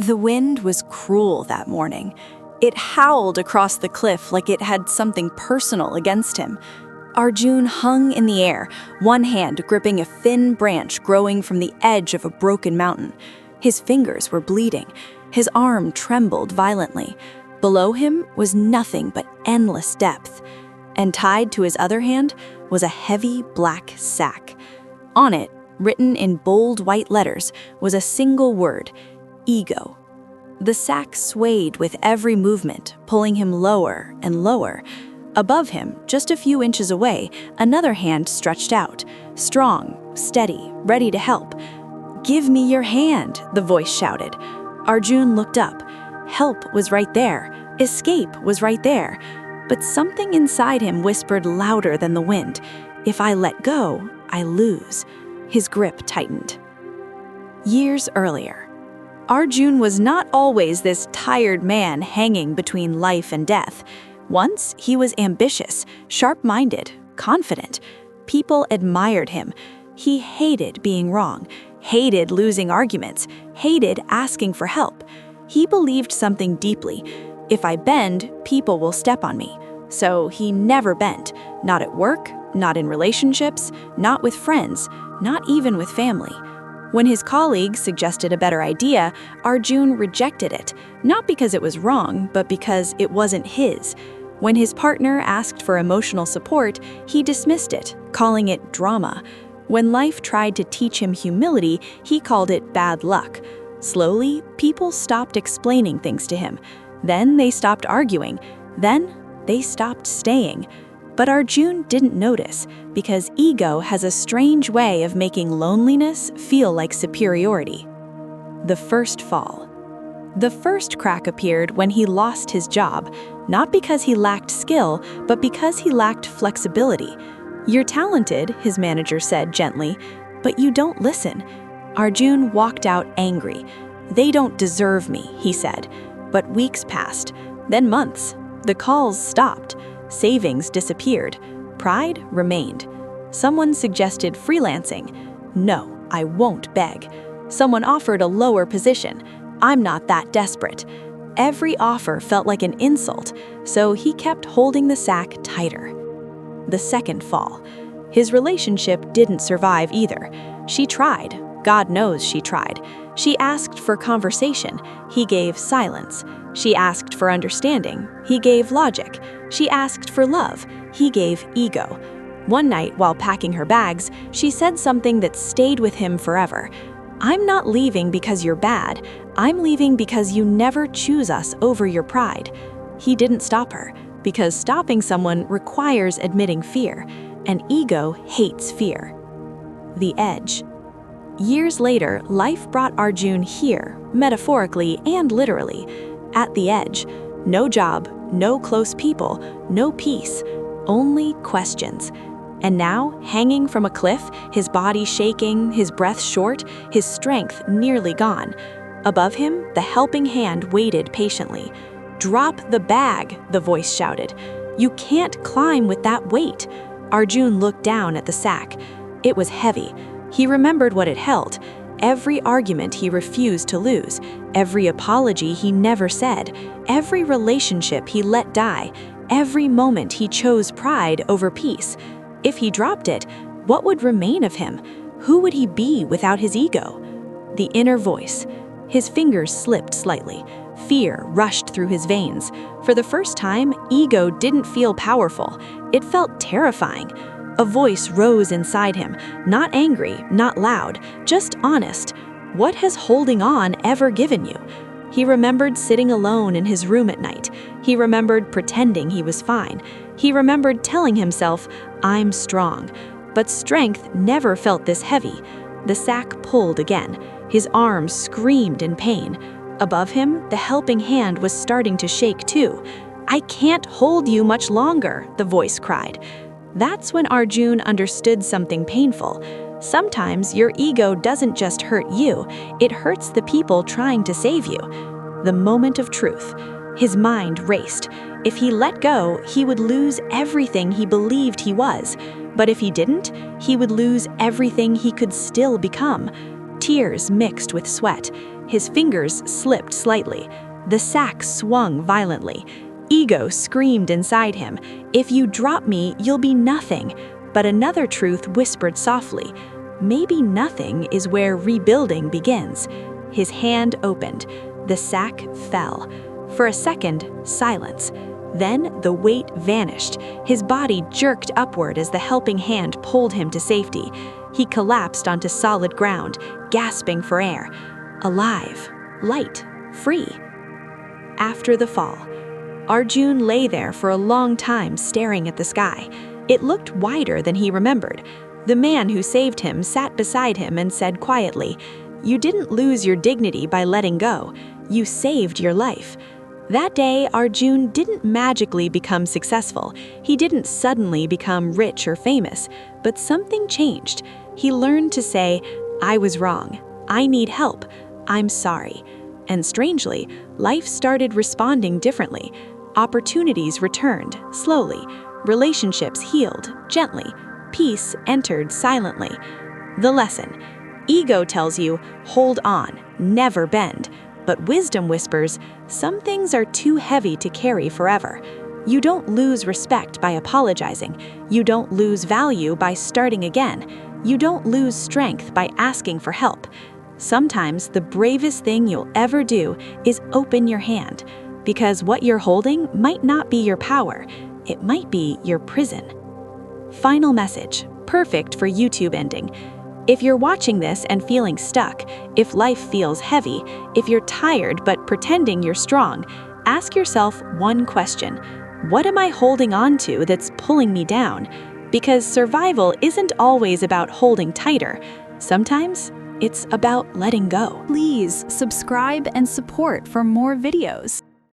The wind was cruel that morning. It howled across the cliff like it had something personal against him. Arjun hung in the air, one hand gripping a thin branch growing from the edge of a broken mountain. His fingers were bleeding. His arm trembled violently. Below him was nothing but endless depth. And tied to his other hand was a heavy black sack. On it, written in bold white letters, was a single word: ego. The sack swayed with every movement, pulling him lower and lower. Above him, just a few inches away, another hand stretched out, strong, steady, ready to help. "Give me your hand," the voice shouted. Arjun looked up. Help was right there. Escape was right there. But something inside him whispered louder than the wind. "If I let go, I lose." His grip tightened. Years earlier, Arjun was not always this tired man hanging between life and death. Once he was ambitious, sharp-minded, confident. People admired him. He hated being wrong, hated losing arguments, hated asking for help. He believed something deeply. If I bend, people will step on me. So he never bent, not at work, not in relationships, not with friends, not even with family. When his colleagues suggested a better idea, Arjun rejected it, not because it was wrong, but because it wasn't his. When his partner asked for emotional support, he dismissed it, calling it drama. When life tried to teach him humility, he called it bad luck. Slowly, people stopped explaining things to him. Then they stopped arguing. Then they stopped staying. But Arjun didn't notice, because ego has a strange way of making loneliness feel like superiority. The first fall. The first crack appeared when he lost his job, not because he lacked skill, but because he lacked flexibility. "You're talented," his manager said gently, "but you don't listen." Arjun walked out angry. "They don't deserve me," he said. But weeks passed, then months. The calls stopped. Savings disappeared. Pride remained. Someone suggested freelancing. "No, I won't beg." Someone offered a lower position. "I'm not that desperate." Every offer felt like an insult, so he kept holding the sack tighter. The second fall. His relationship didn't survive either. She tried. God knows she tried. She asked for conversation. He gave silence. She asked for understanding. He gave logic. She asked for love. He gave ego. One night, while packing her bags, she said something that stayed with him forever. "I'm not leaving because you're bad. I'm leaving because you never choose us over your pride." He didn't stop her, because stopping someone requires admitting fear, and ego hates fear. The edge. Years later, life brought Arjun here, metaphorically and literally. At the edge. No job, no close people, no peace, only questions. And now, hanging from a cliff, his body shaking, his breath short, his strength nearly gone. Above him, the helping hand waited patiently. "Drop the bag," the voice shouted. "You can't climb with that weight." Arjun looked down at the sack. It was heavy. He remembered what it held. Every argument he refused to lose, every apology he never said, every relationship he let die, every moment he chose pride over peace. If he dropped it, what would remain of him? Who would he be without his ego? The inner voice. His fingers slipped slightly. Fear rushed through his veins. For the first time, ego didn't feel powerful. It felt terrifying. A voice rose inside him, not angry, not loud, just honest. What has holding on ever given you? He remembered sitting alone in his room at night. He remembered pretending he was fine. He remembered telling himself, "I'm strong." But strength never felt this heavy. The sack pulled again. His arms screamed in pain. Above him, the helping hand was starting to shake too. "I can't hold you much longer," the voice cried. That's when Arjun understood something painful. Sometimes your ego doesn't just hurt you, it hurts the people trying to save you. The moment of truth. His mind raced. If he let go, he would lose everything he believed he was. But if he didn't, he would lose everything he could still become. Tears mixed with sweat. His fingers slipped slightly. The sack swung violently. Ego screamed inside him, "If you drop me, you'll be nothing." But another truth whispered softly, "Maybe nothing is where rebuilding begins." His hand opened. The sack fell. For a second, silence. Then the weight vanished. His body jerked upward as the helping hand pulled him to safety. He collapsed onto solid ground, gasping for air. Alive, light, free. After the fall, Arjun lay there for a long time staring at the sky. It looked wider than he remembered. The man who saved him sat beside him and said quietly, "You didn't lose your dignity by letting go. You saved your life." That day, Arjun didn't magically become successful. He didn't suddenly become rich or famous, but something changed. He learned to say, "I was wrong. I need help. I'm sorry." And strangely, life started responding differently. Opportunities returned, slowly. Relationships healed, gently. Peace entered silently. The lesson: ego tells you, hold on, never bend. But wisdom whispers, some things are too heavy to carry forever. You don't lose respect by apologizing. You don't lose value by starting again. You don't lose strength by asking for help. Sometimes the bravest thing you'll ever do is open your hand, because what you're holding might not be your power. It might be your prison. Final message, perfect for YouTube ending. If you're watching this and feeling stuck, if life feels heavy, if you're tired but pretending you're strong, ask yourself one question. What am I holding on to that's pulling me down? Because survival isn't always about holding tighter. Sometimes it's about letting go. Please subscribe and support for more videos.